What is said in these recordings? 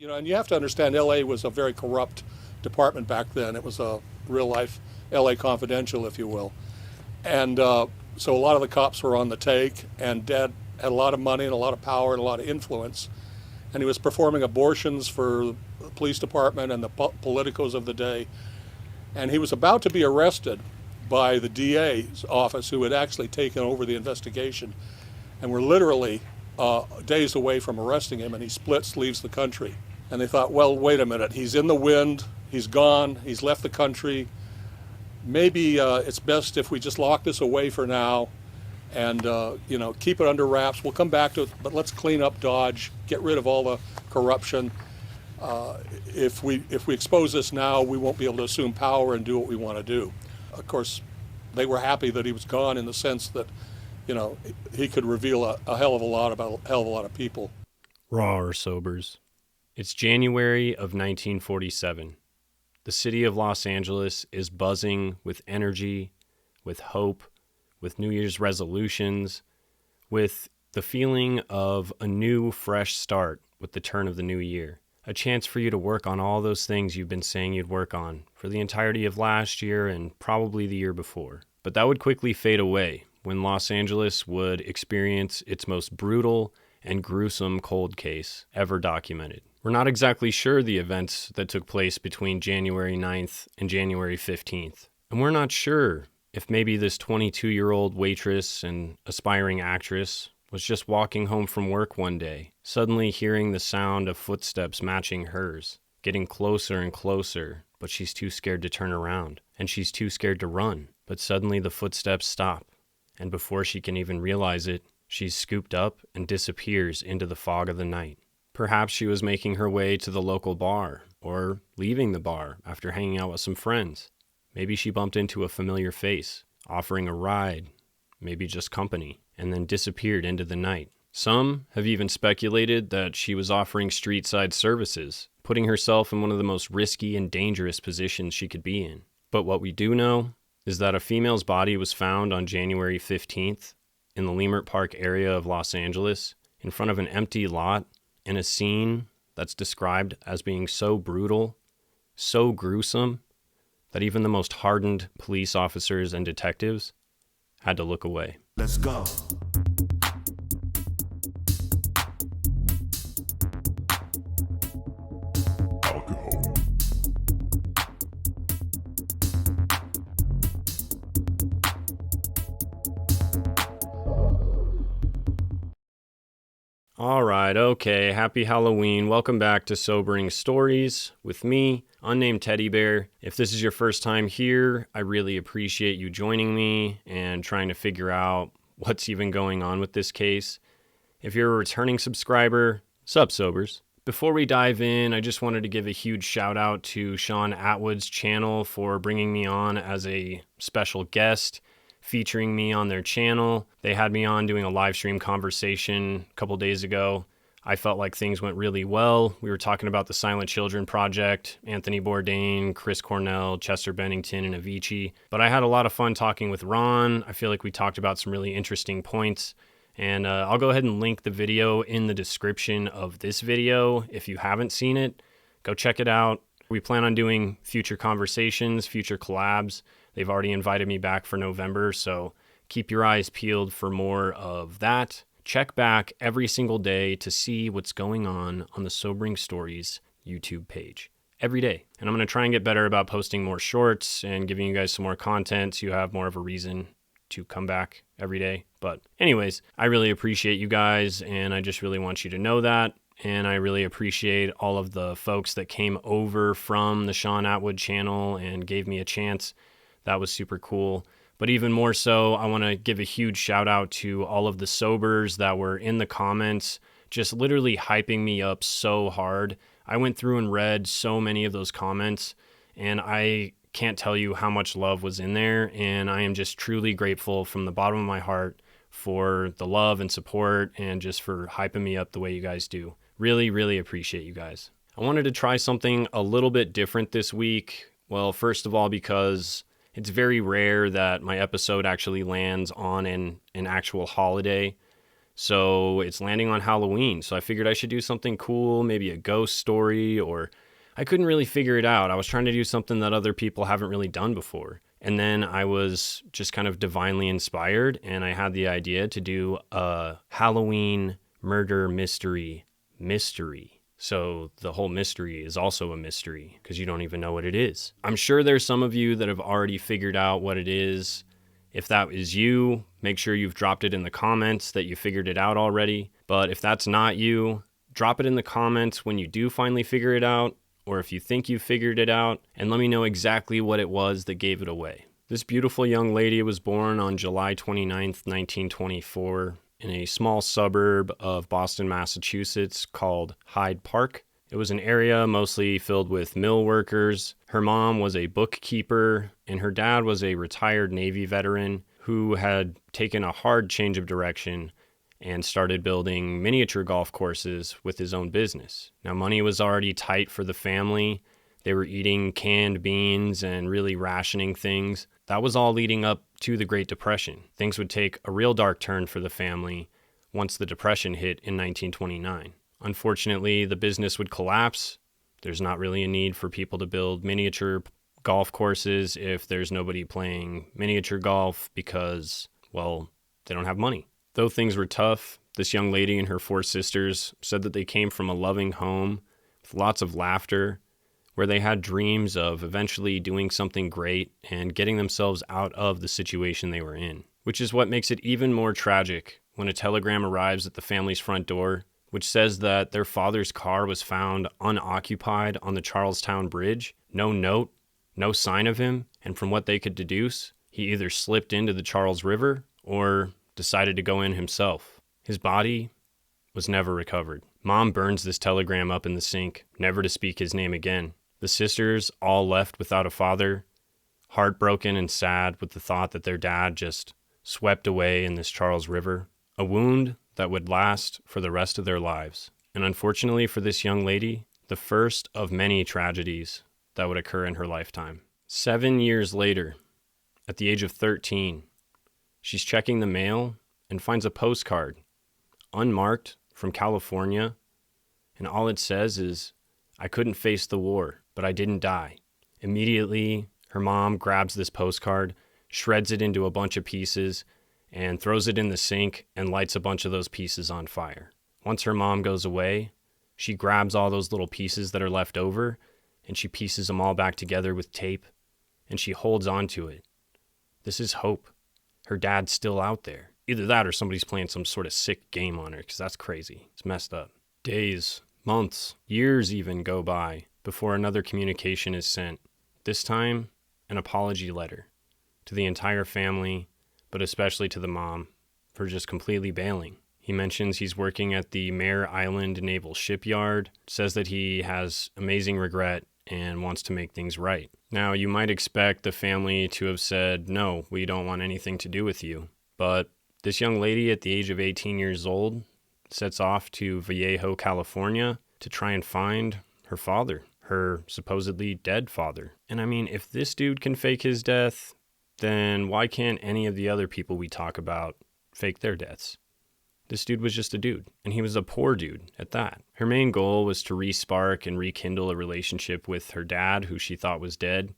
And you have to understand LA was a very corrupt department back then. It was a real life LA Confidential, if you will. And so a lot of the cops were on the take, and Dad had a lot of money and a lot of power and a lot of influence. And he was performing abortions for the police department and the politicos of the day. And he was about to be arrested by the DA's office, who had actually taken over the investigation. And were literally days away from arresting him, and he splits, leaves the country. And they thought, well, wait a minute, he's in the wind, he's gone, he's left the country. Maybe it's best if we just lock this away for now and keep it under wraps. We'll come back to it, but let's clean up Dodge, get rid of all the corruption. If we expose this now, we won't be able to assume power and do what we want to do. Of course, they were happy that he was gone in the sense that, he could reveal a hell of a lot about a hell of a lot of people. Raw or sobers. It's January of 1947. The city of Los Angeles is buzzing with energy, with hope, with New Year's resolutions, with the feeling of a new, fresh start with the turn of the new year. A chance for you to work on all those things you've been saying you'd work on for the entirety of last year and probably the year before. But that would quickly fade away when Los Angeles would experience its most brutal and gruesome cold case ever documented. We're not exactly sure the events that took place between January 9th and January 15th. And we're not sure if maybe this 22-year-old waitress and aspiring actress was just walking home from work one day, suddenly hearing the sound of footsteps matching hers, getting closer and closer, but she's too scared to turn around, and she's too scared to run. But suddenly the footsteps stop, and before she can even realize it, she's scooped up and disappears into the fog of the night. Perhaps she was making her way to the local bar, or leaving the bar after hanging out with some friends. Maybe she bumped into a familiar face, offering a ride, maybe just company, and then disappeared into the night. Some have even speculated that she was offering street-side services, putting herself in one of the most risky and dangerous positions she could be in. But what we do know is that a female's body was found on January 15th in the Leimert Park area of Los Angeles, in front of an empty lot, in a scene that's described as being so brutal, so gruesome, that even the most hardened police officers and detectives had to look away. Let's go. Alcohol. All right, okay, happy Halloween. Welcome back to Sobering Stories with me, Unnamed Teddy Bear. If this is your first time here, I really appreciate you joining me and trying to figure out what's even going on with this case. If you're a returning subscriber, sup sobers. Before we dive in, I just wanted to give a huge shout out to Sean Atwood's channel for bringing me on as a special guest, featuring me on their channel. They had me on doing a live stream conversation a couple days ago. I felt like things went really well. We were talking about the Silent Children Project, Anthony Bourdain, Chris Cornell, Chester Bennington, and Avicii. But I had a lot of fun talking with Ron. I feel like we talked about some really interesting points. And I'll go ahead and link the video in the description of this video. If you haven't seen it, go check it out. We plan on doing future conversations, future collabs. They've already invited me back for November, so keep your eyes peeled for more of that. Check back every single day to see what's going on the Sobering Stories YouTube page. Every day. And I'm going to try and get better about posting more shorts and giving you guys some more content so you have more of a reason to come back every day. But anyways, I really appreciate you guys, and I just really want you to know that. And I really appreciate all of the folks that came over from the Sean Atwood channel and gave me a chance. That was super cool. But even more so, I want to give a huge shout out to all of the sobers that were in the comments, just literally hyping me up so hard. I went through and read so many of those comments, and I can't tell you how much love was in there. And I am just truly grateful from the bottom of my heart for the love and support and just for hyping me up the way you guys do. Really, really appreciate you guys. I wanted to try something a little bit different this week. Well, first of all, because it's very rare that my episode actually lands on an actual holiday. So it's landing on Halloween. So I figured I should do something cool, maybe a ghost story, or I couldn't really figure it out. I was trying to do something that other people haven't really done before. And then I was just kind of divinely inspired, and I had the idea to do a Halloween murder mystery. So the whole mystery is also a mystery because you don't even know what it is. I'm sure there's some of you that have already figured out what it is. If that is you, make sure you've dropped it in the comments that you figured it out already. But if that's not you, drop it in the comments when you do finally figure it out, or if you think you figured it out, and let me know exactly what it was that gave it away. This beautiful young lady was born on July 29th, 1924, in a small suburb of Boston, Massachusetts called Hyde Park. It was an area mostly filled with mill workers. Her mom was a bookkeeper, and her dad was a retired Navy veteran who had taken a hard change of direction and started building miniature golf courses with his own business. Now, money was already tight for the family. They were eating canned beans and really rationing things. That was all leading up to the Great Depression. Things would take a real dark turn for the family once the Depression hit in 1929. Unfortunately, the business would collapse. There's not really a need for people to build miniature golf courses if there's nobody playing miniature golf because, well, they don't have money. Though things were tough, this young lady and her 4 sisters said that they came from a loving home with lots of laughter, where they had dreams of eventually doing something great and getting themselves out of the situation they were in, which is what makes it even more tragic when a telegram arrives at the family's front door, which says that their father's car was found unoccupied on the Charlestown Bridge. No note, no sign of him, and from what they could deduce, he either slipped into the Charles River or decided to go in himself. His body was never recovered. Mom burns this telegram up in the sink, never to speak his name again. The sisters, all left without a father, heartbroken and sad with the thought that their dad just swept away in this Charles River, a wound that would last for the rest of their lives. And unfortunately for this young lady, the first of many tragedies that would occur in her lifetime. 7 years later, at the age of 13, she's checking the mail and finds a postcard, unmarked, from California, and all it says is, "I couldn't face the war, but I didn't die." Immediately, her mom grabs this postcard, shreds it into a bunch of pieces, and throws it in the sink and lights a bunch of those pieces on fire. Once her mom goes away, she grabs all those little pieces that are left over, and she pieces them all back together with tape, and she holds on to it. This is hope. Her dad's still out there. Either that or somebody's playing some sort of sick game on her, because that's crazy. It's messed up. Days, months, years even go by before another communication is sent. This time, an apology letter to the entire family, but especially to the mom, for just completely bailing. He mentions he's working at the Mare Island Naval Shipyard, says that he has amazing regret and wants to make things right. Now, you might expect the family to have said, "No, we don't want anything to do with you." But this young lady at the age of 18 years old sets off to Vallejo, California to try and find her father, her supposedly dead father. And I mean, if this dude can fake his death, then why can't any of the other people we talk about fake their deaths? This dude was just a dude, and he was a poor dude at that. Her main goal was to re-spark and rekindle a relationship with her dad, who she thought was dead,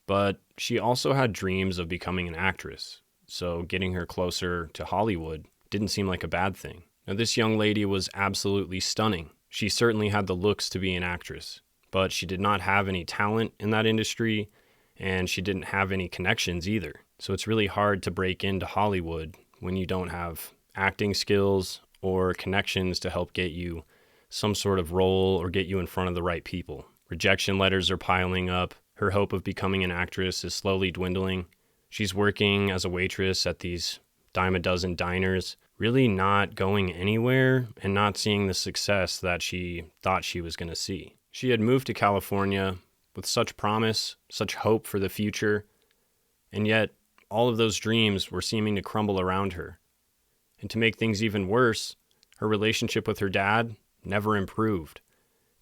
but she also had dreams of becoming an actress, so getting her closer to Hollywood didn't seem like a bad thing. Now, this young lady was absolutely stunning. She certainly had the looks to be an actress, but she did not have any talent in that industry, and she didn't have any connections either. So it's really hard to break into Hollywood when you don't have acting skills or connections to help get you some sort of role or get you in front of the right people. Rejection letters are piling up. Her hope of becoming an actress is slowly dwindling. She's working as a waitress at these dime a dozen diners, really not going anywhere and not seeing the success that she thought she was going to see. She had moved to California with such promise, such hope for the future, and yet all of those dreams were seeming to crumble around her. And to make things even worse, her relationship with her dad never improved.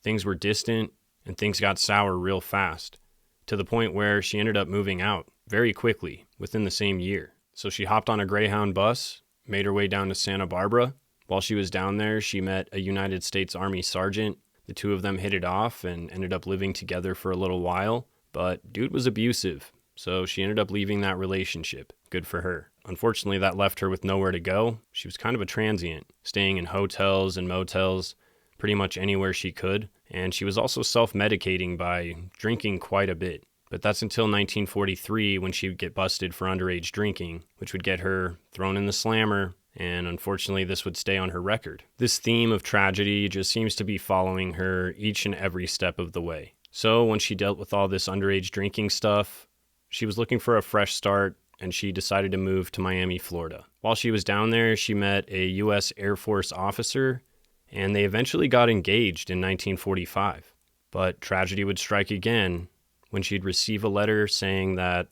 Things were distant, and things got sour real fast, to the point where she ended up moving out very quickly within the same year. So she hopped on a Greyhound bus, made her way down to Santa Barbara, While she was down there, she met a United States Army sergeant. The two of them hit it off and ended up living together for a little while, but dude was abusive, so she ended up leaving that relationship. Good for her. Unfortunately, that left her with nowhere to go. She was kind of a transient, staying in hotels and motels, pretty much anywhere she could, and she was also self-medicating by drinking quite a bit. But that's until 1943 when she would get busted for underage drinking, which would get her thrown in the slammer, and unfortunately this would stay on her record. This theme of tragedy just seems to be following her each and every step of the way. So when she dealt with all this underage drinking stuff, she was looking for a fresh start, and she decided to move to Miami, Florida. While she was down there, she met a U.S. Air Force officer, and they eventually got engaged in 1945. But tragedy would strike again when she'd receive a letter saying that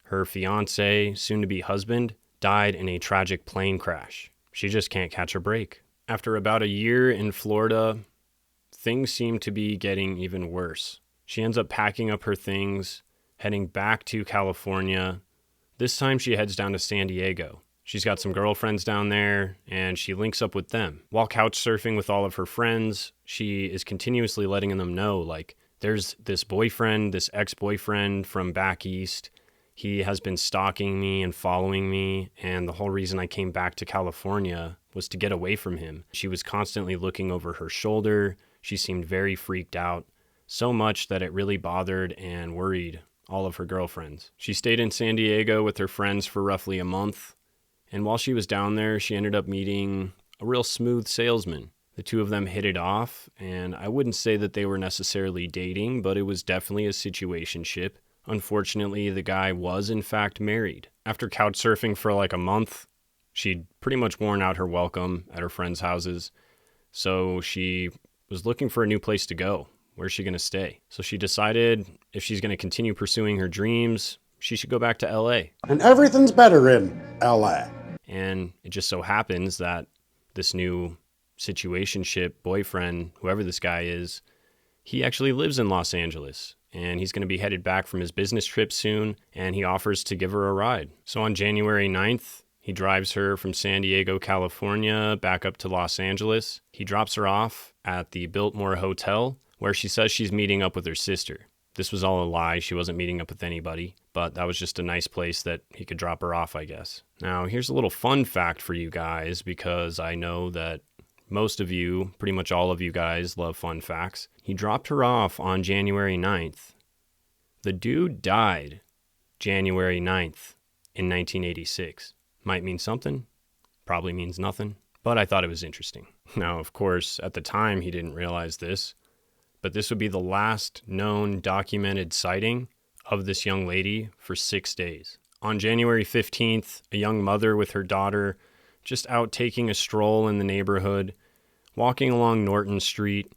her fiance, soon-to-be husband, died in a tragic plane crash. She just can't catch a break. After about a year in Florida, things seem to be getting even worse. She ends up packing up her things, heading back to California. This time she heads down to San Diego. She's got some girlfriends down there, and she links up with them. While couch surfing with all of her friends, she is continuously letting them know, like, there's this boyfriend, this ex-boyfriend from back east. He has been stalking me and following me, and the whole reason I came back to California was to get away from him. She was constantly looking over her shoulder. She seemed very freaked out, so much that it really bothered and worried all of her girlfriends. She stayed in San Diego with her friends for roughly a month, and while she was down there, she ended up meeting a real smooth salesman. The two of them hit it off, and I wouldn't say that they were necessarily dating, but it was definitely a situationship. Unfortunately, the guy was in fact married. After couch surfing for like a month, she'd pretty much worn out her welcome at her friends' houses, so she was looking for a new place to go. Where's she going to stay? So she decided if she's going to continue pursuing her dreams, she should go back to LA. And everything's better in LA. And it just so happens that this new situationship boyfriend, whoever this guy is, he actually lives in Los Angeles, and he's going to be headed back from his business trip soon, and he offers to give her a ride. So on January 9th, he drives her from San Diego, California, back up to Los Angeles. He drops her off at the Biltmore Hotel, where she says she's meeting up with her sister. This was all a lie. She wasn't meeting up with anybody, but that was just a nice place that he could drop her off, I guess. Now, here's a little fun fact for you guys, because I know that most of you, pretty much all of you guys, love fun facts. He dropped her off on January 9th. The dude died January 9th in 1986. Might mean something, probably means nothing, but I thought it was interesting. Now, of course, at the time he didn't realize this, but this would be the last known documented sighting of this young lady for 6 days. On January 15th, a young mother with her daughter just out taking a stroll in the neighborhood, walking along Norton Street,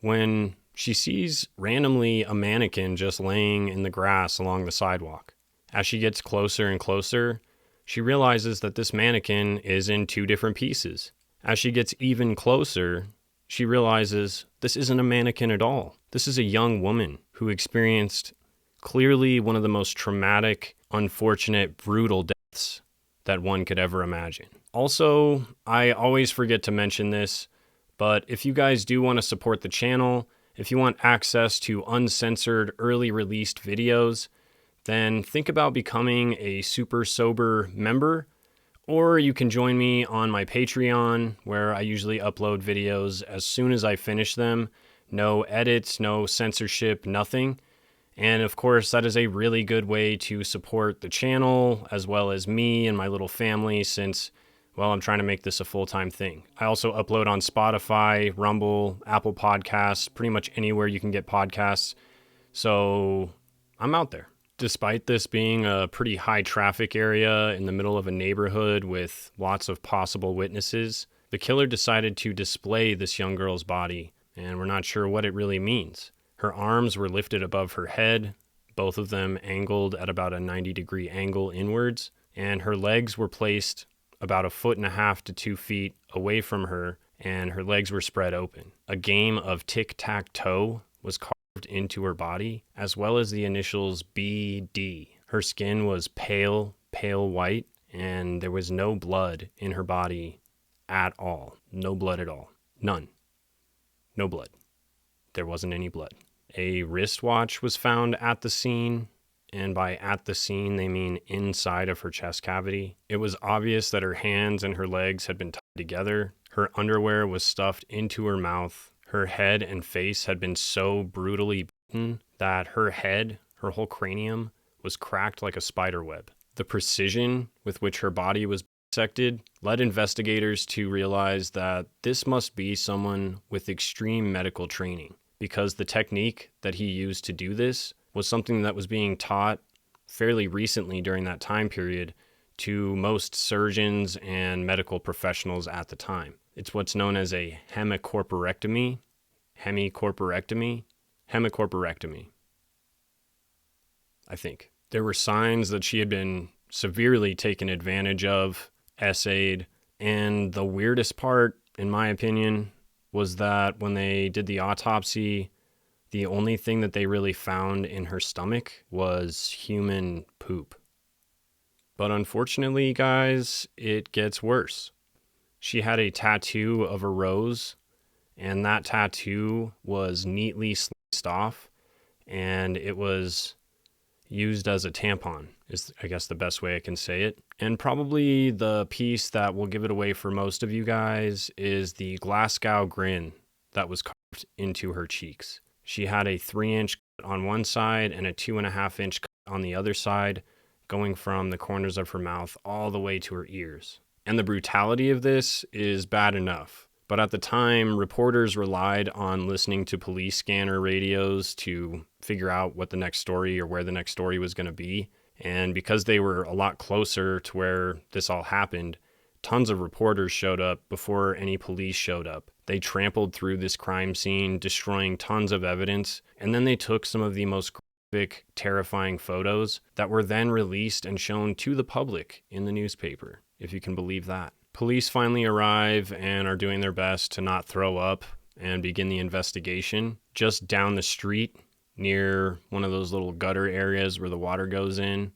when she sees randomly a mannequin just laying in the grass along the sidewalk. As she gets closer and closer, she realizes that this mannequin is in two different pieces. As she gets even closer, she realizes this isn't a mannequin at all. This is a young woman who experienced clearly one of the most traumatic, unfortunate, brutal deaths that one could ever imagine. Also, I always forget to mention this, but if you guys do want to support the channel, if you want access to uncensored, early released videos, then think about becoming a Super Sober member, or you can join me on my Patreon, where I usually upload videos as soon as I finish them. No edits, no censorship, nothing. And of course, that is a really good way to support the channel, as well as me and my little family, since, well, I'm trying to make this a full-time thing. I also upload on Spotify, Rumble, Apple Podcasts, pretty much anywhere you can get podcasts. So I'm out there. Despite this being a pretty high traffic area in the middle of a neighborhood with lots of possible witnesses, the killer decided to display this young girl's body, and we're not sure what it really means. Her arms were lifted above her head, both of them angled at about a 90-degree angle inwards, and her legs were placed about 1.5 to 2 feet away from her, and her legs were spread open. A game of tic-tac-toe was carved into her body, as well as the initials BD. Her skin was pale white, and there was no blood in her body at all. No blood at all. None. No blood. There wasn't any blood. A wristwatch was found at the scene, and by at the scene, they mean inside of her chest cavity. It was obvious that her hands and her legs had been tied together. Her underwear was stuffed into her mouth. Her head and face had been so brutally beaten that her head, her whole cranium, was cracked like a spider web. The precision with which her body was dissected led investigators to realize that this must be someone with extreme medical training, because the technique that he used to do this was something that was being taught fairly recently during that time period to most surgeons and medical professionals at the time. It's what's known as a hemicorporectomy. Hemicorporectomy, I think. There were signs that she had been severely taken advantage of, essayed, and the weirdest part, in my opinion, was that when they did the autopsy, the only thing that they really found in her stomach was human poop. But unfortunately, guys, it gets worse. She had a tattoo of a rose, and that tattoo was neatly sliced off, and it was used as a tampon, is I guess the best way I can say it. And probably the piece that will give it away for most of you guys is the Glasgow grin that was carved into her cheeks. She had a 3-inch cut on one side and a 2.5-inch cut on the other side, going from the corners of her mouth all the way to her ears. And the brutality of this is bad enough. But at the time, reporters relied on listening to police scanner radios to figure out what the next story or where the next story was going to be. And because they were a lot closer to where this all happened, tons of reporters showed up before any police showed up. They trampled through this crime scene, destroying tons of evidence, and then they took some of the most graphic, terrifying photos that were then released and shown to the public in the newspaper, if you can believe that. Police finally arrive and are doing their best to not throw up and begin the investigation. Just down the street, near one of those little gutter areas where the water goes in,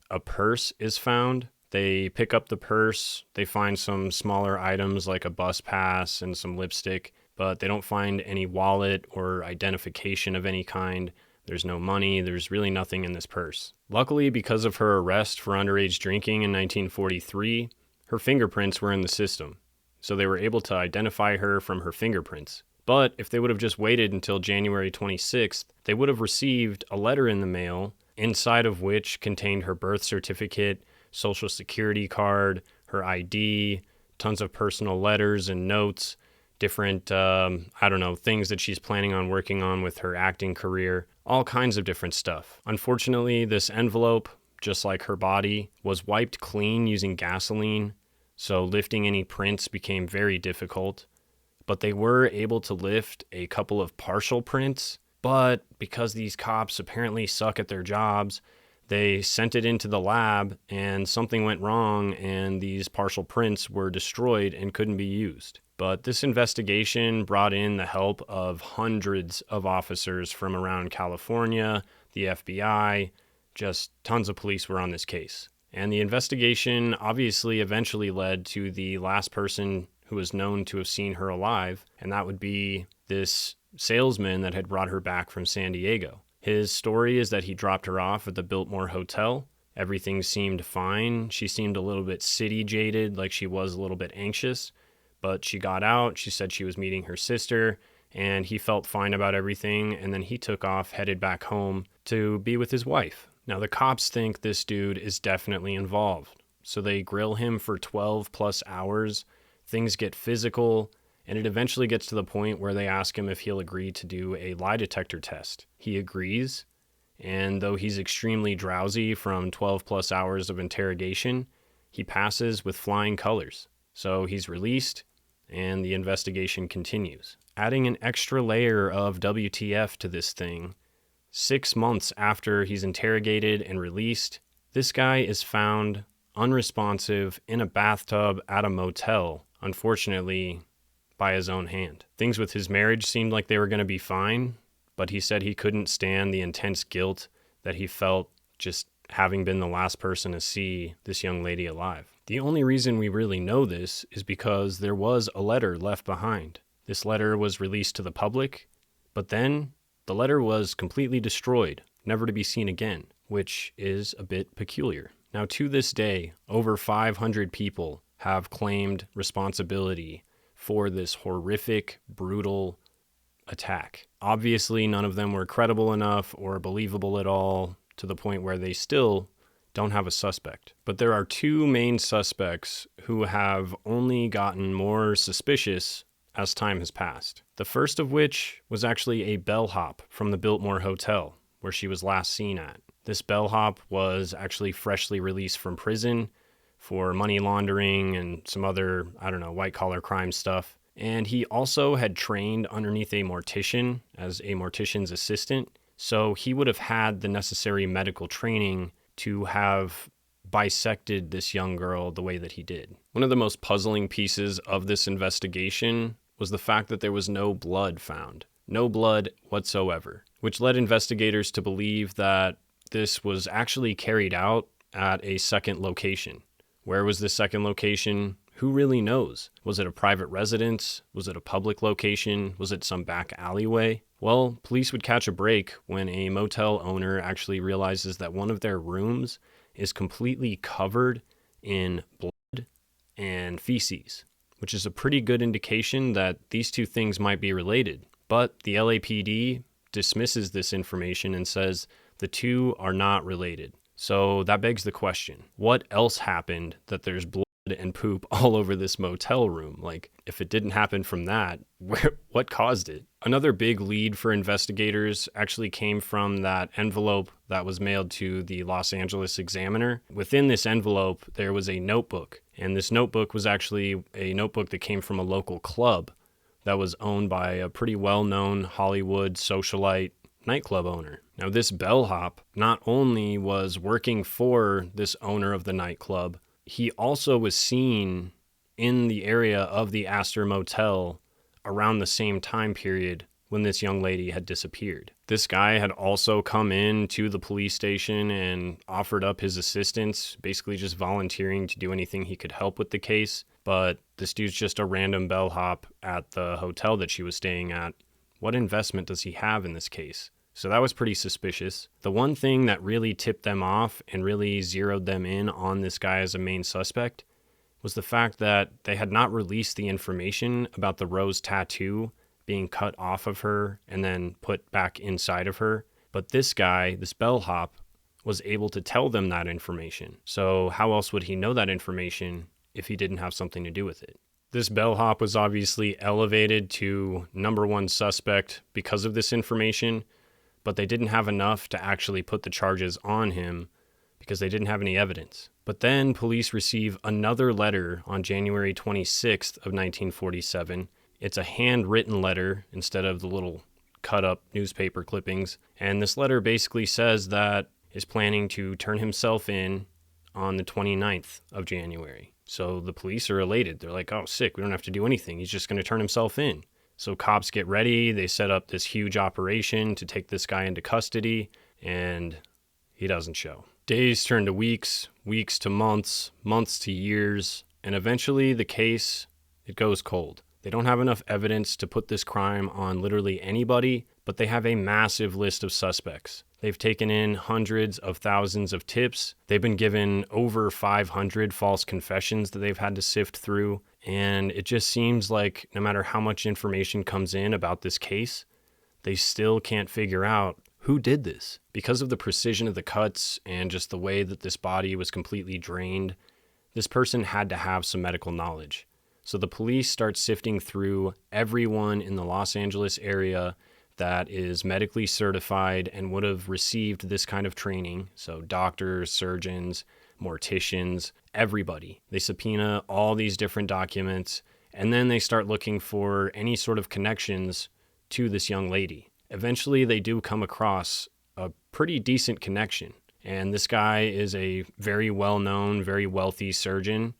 a purse is found. They pick up the purse. They find some smaller items like a bus pass and some lipstick, but they don't find any wallet or identification of any kind. There's no money. There's really nothing in this purse. Luckily, because of her arrest for underage drinking in 1943, her fingerprints were in the system, so they were able to identify her from her fingerprints. But if they would have just waited until January 26th, they would have received a letter in the mail, inside of which contained her birth certificate, social security card, her ID, tons of personal letters and notes, different, things that she's planning on working on with her acting career, all kinds of different stuff. Unfortunately, this envelope, just like her body, was wiped clean using gasoline, so lifting any prints became very difficult. But they were able to lift a couple of partial prints, but because these cops apparently suck at their jobs, they sent it into the lab and something went wrong and these partial prints were destroyed and couldn't be used. But this investigation brought in the help of hundreds of officers from around California, the FBI, just tons of police were on this case. And the investigation obviously eventually led to the last person who was known to have seen her alive, and that would be this salesman that had brought her back from San Diego. His story is that he dropped her off at the Biltmore Hotel. Everything seemed fine. She seemed a little bit city jaded, like she was a little bit anxious, but she got out. She said she was meeting her sister, and he felt fine about everything, and then he took off, headed back home to be with his wife. Now, the cops think this dude is definitely involved, so they grill him for 12 plus hours. Things get physical, and it eventually gets to the point where they ask him if he'll agree to do a lie detector test. He agrees, and though he's extremely drowsy from 12 plus hours of interrogation, he passes with flying colors. So he's released, and the investigation continues. Adding an extra layer of WTF to this thing, 6 months after he's interrogated and released, this guy is found unresponsive in a bathtub at a motel, unfortunately, by his own hand. Things with his marriage seemed like they were going to be fine, but he said he couldn't stand the intense guilt that he felt just having been the last person to see this young lady alive. The only reason we really know this is because there was a letter left behind. This letter was released to the public, but then the letter was completely destroyed, never to be seen again, which is a bit peculiar. Now, to this day, over 500 people have claimed responsibility for this horrific, brutal attack. Obviously, none of them were credible enough or believable at all to the point where they still don't have a suspect. But there are two main suspects who have only gotten more suspicious as time has passed. The first of which was actually a bellhop from the Biltmore Hotel, where she was last seen at. This bellhop was actually freshly released from prison for money laundering and some other, white-collar crime stuff. And he also had trained underneath a mortician as a mortician's assistant, so he would have had the necessary medical training to have bisected this young girl the way that he did. One of the most puzzling pieces of this investigation was the fact that there was no blood found. No blood whatsoever, which led investigators to believe that this was actually carried out at a second location. Where was this second location? Who really knows? Was it a private residence? Was it a public location? Was it some back alleyway? Well, police would catch a break when a motel owner actually realizes that one of their rooms is completely covered in blood and feces, which is a pretty good indication that these two things might be related. But the LAPD dismisses this information and says the two are not related. So that begs the question, what else happened that there's blood and poop all over this motel room? Like, if it didn't happen from that, what caused it? Another big lead for investigators actually came from that envelope that was mailed to the Los Angeles Examiner. Within this envelope, there was a notebook, and this notebook was actually a notebook that came from a local club that was owned by a pretty well-known Hollywood socialite nightclub owner. Now, this bellhop not only was working for this owner of the nightclub, he also was seen in the area of the Astor Motel around the same time period when this young lady had disappeared. This guy had also come in to the police station and offered up his assistance, basically just volunteering to do anything he could help with the case. But this dude's just a random bellhop at the hotel that she was staying at. What investment does he have in this case? So that was pretty suspicious. The one thing that really tipped them off and really zeroed them in on this guy as a main suspect was the fact that they had not released the information about the rose tattoo being cut off of her and then put back inside of her. But this guy, this bellhop, was able to tell them that information. So how else would he know that information if he didn't have something to do with it? This bellhop was obviously elevated to number one suspect because of this information, but they didn't have enough to actually put the charges on him because they didn't have any evidence. But then police receive another letter on January 26th of 1947. It's a handwritten letter instead of the little cut-up newspaper clippings. And this letter basically says that he's planning to turn himself in on the 29th of January. So the police are elated. They're like, oh, sick, we don't have to do anything. He's just going to turn himself in. So cops get ready. They set up this huge operation to take this guy into custody, and he doesn't show. Days turn to weeks, weeks to months, months to years, and eventually the case, it goes cold. They don't have enough evidence to put this crime on literally anybody, but they have a massive list of suspects. They've taken in hundreds of thousands of tips. They've been given over 500 false confessions that they've had to sift through. And it just seems like no matter how much information comes in about this case, they still can't figure out who did this. Because of the precision of the cuts and just the way that this body was completely drained, this person had to have some medical knowledge. So the police start sifting through everyone in the Los Angeles area that is medically certified and would have received this kind of training. So doctors, surgeons, morticians, everybody. They subpoena all these different documents, and then they start looking for any sort of connections to this young lady. Eventually, they do come across a pretty decent connection. And this guy is a very well-known, very wealthy surgeon,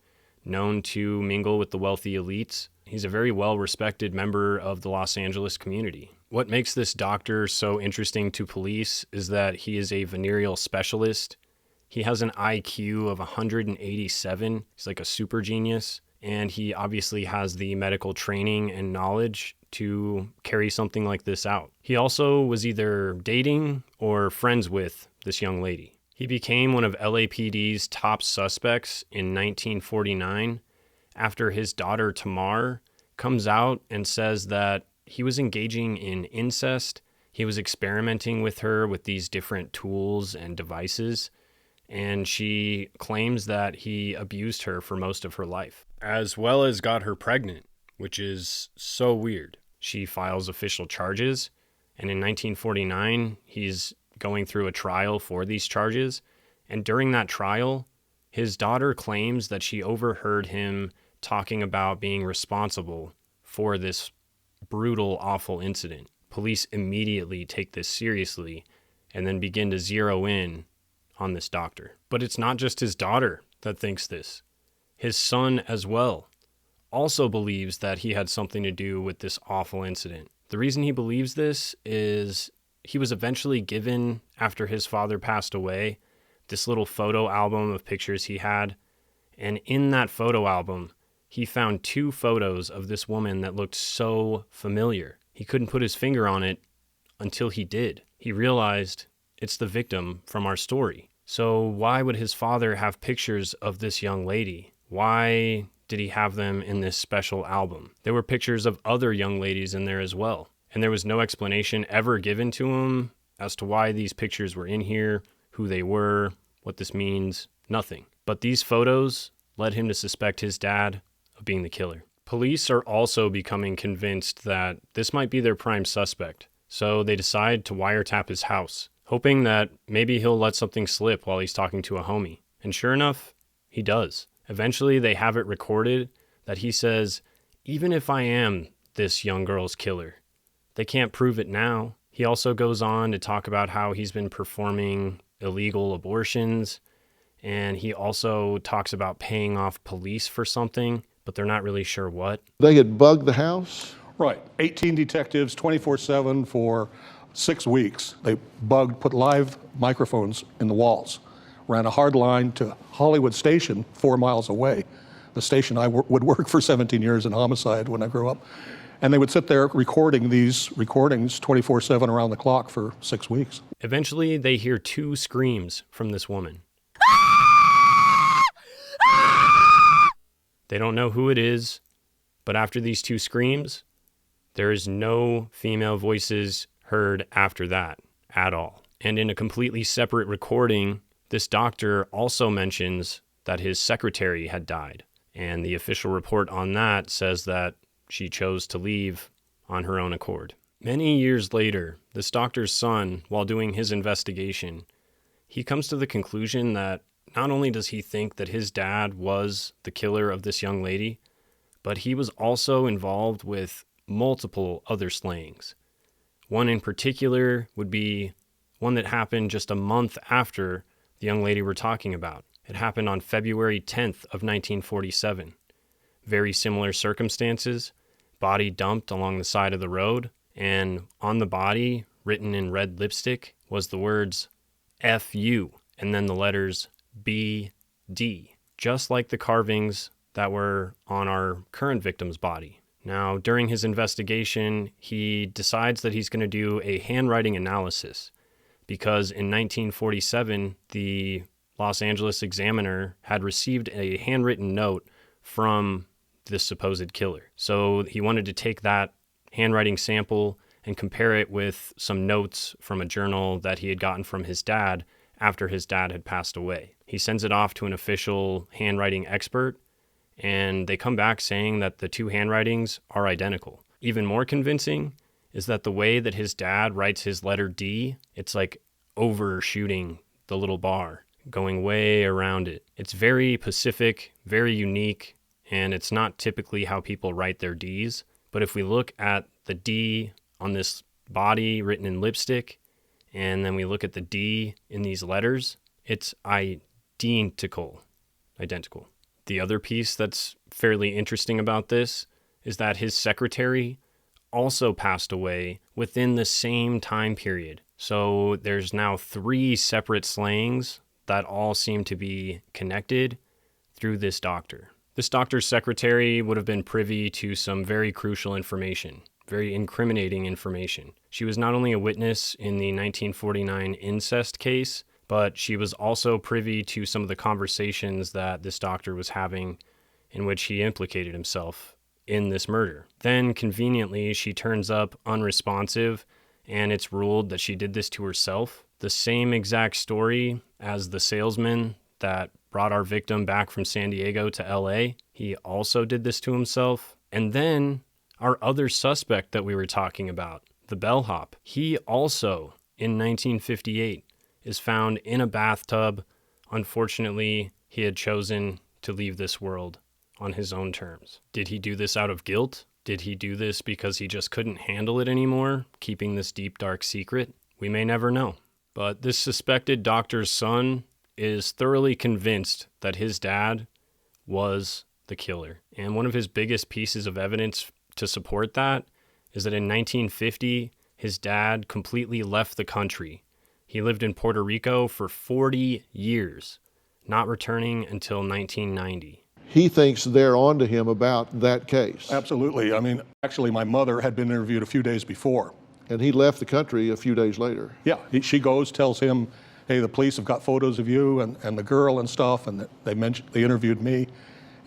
known to mingle with the wealthy elites. He's a very well-respected member of the Los Angeles community. What makes this doctor so interesting to police is that he is a venereal specialist. He has an IQ of 187. He's like a super genius. And he obviously has the medical training and knowledge to carry something like this out. He also was either dating or friends with this young lady. He became one of LAPD's top suspects in 1949 after his daughter Tamar comes out and says that he was engaging in incest. He was experimenting with her with these different tools and devices, and she claims that he abused her for most of her life, as well as got her pregnant, which is so weird. She files official charges, and in 1949, he's going through a trial for these charges, and during that trial, his daughter claims that she overheard him talking about being responsible for this brutal, awful incident. Police immediately take this seriously and then begin to zero in on this doctor. But it's not just his daughter that thinks this. His son as well also believes that he had something to do with this awful incident. The reason he believes this is he was eventually given, after his father passed away, this little photo album of pictures he had. And in that photo album, he found 2 photos of this woman that looked so familiar. He couldn't put his finger on it until he did. He realized it's the victim from our story. So why would his father have pictures of this young lady? Why did he have them in this special album? There were pictures of other young ladies in there as well. And there was no explanation ever given to him as to why these pictures were in here, who they were, what this means, nothing. But these photos led him to suspect his dad of being the killer. Police are also becoming convinced that this might be their prime suspect, so they decide to wiretap his house, hoping that maybe he'll let something slip while he's talking to a homie. And sure enough, he does. Eventually, they have it recorded that he says, "Even if I am this young girl's killer, they can't prove it now." He also goes on to talk about how he's been performing illegal abortions, and he also talks about paying off police for something, but they're not really sure what. They had bugged the house? Right. 18 detectives, 24/7 for 6 weeks. They put live microphones in the walls, ran a hard line to Hollywood Station 4 miles away, the station I would work for 17 years in homicide when I grew up. And they would sit there recording these recordings 24/7 around the clock for 6 weeks. Eventually, they hear 2 screams from this woman. They don't know who it is, but after these 2 screams, there is no female voices heard after that at all. And in a completely separate recording, this doctor also mentions that his secretary had died. And the official report on that says that she chose to leave on her own accord. Many years later, this doctor's son, while doing his investigation, he comes to the conclusion that not only does he think that his dad was the killer of this young lady, but he was also involved with multiple other slayings. One in particular would be one that happened just a month after the young lady we're talking about. It happened on February 10th of 1947. Very similar circumstances, body dumped along the side of the road, and on the body, written in red lipstick, was the words F-U, and then the letters B-D, just like the carvings that were on our current victim's body. Now, during his investigation, he decides that he's going to do a handwriting analysis because in 1947, the Los Angeles Examiner had received a handwritten note from this supposed killer. So he wanted to take that handwriting sample and compare it with some notes from a journal that he had gotten from his dad after his dad had passed away. He sends it off to an official handwriting expert, and they come back saying that the 2 handwritings are identical. Even more convincing is that the way that his dad writes his letter D, it's like overshooting the little bar, going way around it. It's very Pacific, very unique, and it's not typically how people write their Ds. But if we look at the D on this body written in lipstick, and then we look at the D in these letters, it's identical. The other piece that's fairly interesting about this is that his secretary also passed away within the same time period. So there's now 3 separate slayings that all seem to be connected through this doctor. This doctor's secretary would have been privy to some very crucial information, very incriminating information. She was not only a witness in the 1949 incest case, but she was also privy to some of the conversations that this doctor was having in which he implicated himself in this murder. Then, conveniently, she turns up unresponsive, and it's ruled that she did this to herself. The same exact story as the salesman that brought our victim back from San Diego to LA. He also did this to himself. And then our other suspect that we were talking about, the bellhop, he also, in 1958, is found in a bathtub. Unfortunately, he had chosen to leave this world on his own terms. Did he do this out of guilt? Did he do this because he just couldn't handle it anymore, keeping this deep, dark secret? We may never know. But this suspected doctor's son is thoroughly convinced that his dad was the killer. And one of his biggest pieces of evidence to support that is that in 1950, his dad completely left the country. He lived in Puerto Rico for 40 years, not returning until 1990. He thinks they're onto him about that case. Absolutely. I mean, actually, my mother had been interviewed a few days before. And he left the country a few days later. Yeah, she goes, tells him, hey, the police have got photos of you and the girl and stuff, and they interviewed me,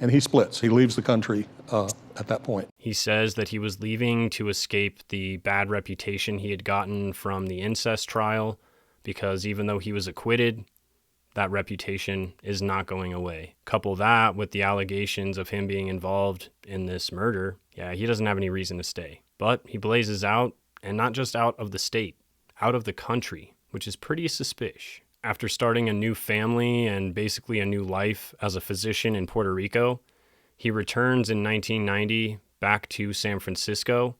and he splits. He leaves the country at that point. He says that he was leaving to escape the bad reputation he had gotten from the incest trial, because even though he was acquitted, that reputation is not going away. Couple that with the allegations of him being involved in this murder, he doesn't have any reason to stay. But he blazes out, and not just out of the state, out of the country, which is pretty suspicious. After starting a new family and basically a new life as a physician in Puerto Rico, he returns in 1990 back to San Francisco.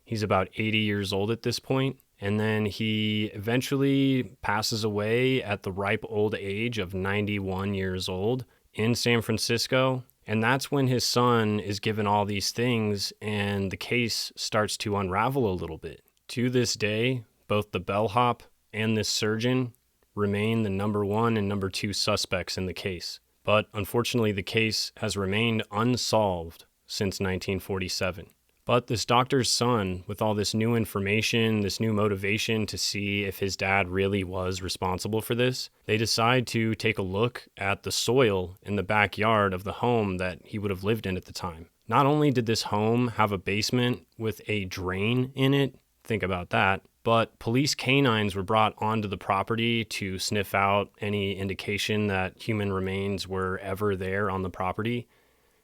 He's about 80 years old at this point, and then he eventually passes away at the ripe old age of 91 years old in San Francisco. And that's when his son is given all these things, and the case starts to unravel a little bit. To this day, both the bellhop and this surgeon remain the number one and number two suspects in the case. But unfortunately, the case has remained unsolved since 1947. But this doctor's son, with all this new information, this new motivation to see if his dad really was responsible for this, they decide to take a look at the soil in the backyard of the home that he would have lived in at the time. Not only did this home have a basement with a drain in it, think about that, but police canines were brought onto the property to sniff out any indication that human remains were ever there on the property.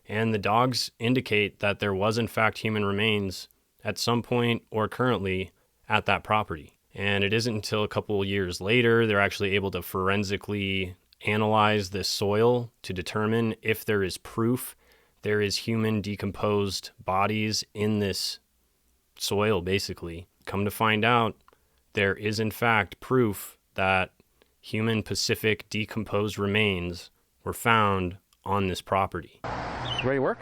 And the dogs indicate that there was in fact human remains at some point or currently at that property. And it isn't until a couple of years later they're actually able to forensically analyze this soil to determine if there is proof there is human decomposed bodies in this soil, basically. Come to find out, there is in fact proof that human Pacific decomposed remains were found on this property. Ready to work?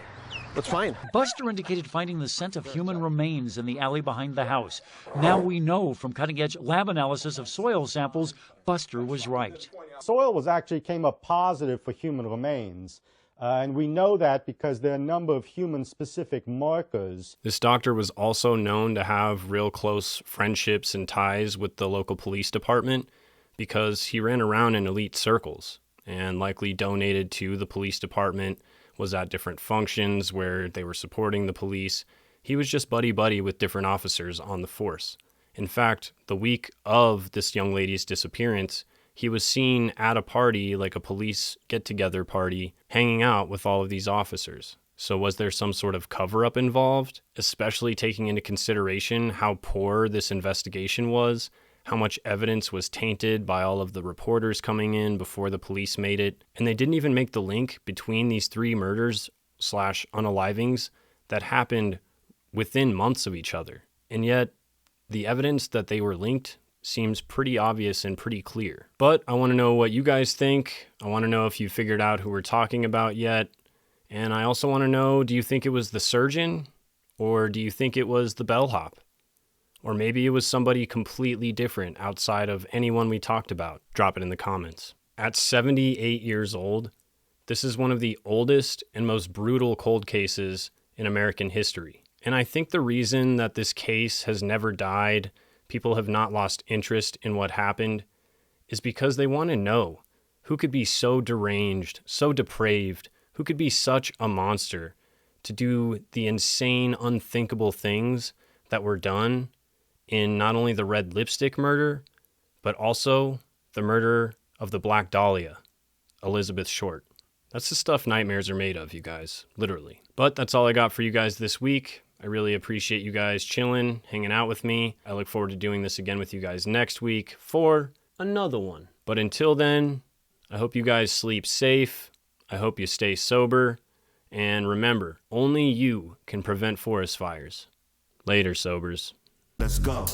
Let's find. Buster indicated finding the scent of human remains in the alley behind the house. Now we know from cutting-edge lab analysis of soil samples, Buster was right. Soil came up positive for human remains. And we know that because there are a number of human-specific markers. This doctor was also known to have real close friendships and ties with the local police department because he ran around in elite circles and likely donated to the police department, was at different functions where they were supporting the police. He was just buddy-buddy with different officers on the force. In fact, the week of this young lady's disappearance, he was seen at a party, like a police get-together party, hanging out with all of these officers. So was there some sort of cover-up involved, especially taking into consideration how poor this investigation was, how much evidence was tainted by all of the reporters coming in before the police made it, and they didn't even make the link between these three murders / unalivings that happened within months of each other. And yet, the evidence that they were linked seems pretty obvious and pretty clear. But I want to know what you guys think. I want to know if you figured out who we're talking about yet. And I also want to know, do you think it was the surgeon? Or do you think it was the bellhop? Or maybe it was somebody completely different outside of anyone we talked about. Drop it in the comments. At 78 years old, this is one of the oldest and most brutal cold cases in American history. And I think the reason that this case has never died, people have not lost interest in what happened, is because they want to know who could be so deranged, so depraved, who could be such a monster to do the insane, unthinkable things that were done in not only the red lipstick murder, but also the murder of the Black Dahlia, Elizabeth Short. That's the stuff nightmares are made of, you guys, literally. But that's all I got for you guys this week. I really appreciate you guys chilling, hanging out with me. I look forward to doing this again with you guys next week for another one. But until then, I hope you guys sleep safe. I hope you stay sober. And remember, only you can prevent forest fires. Later, sobers. Let's go.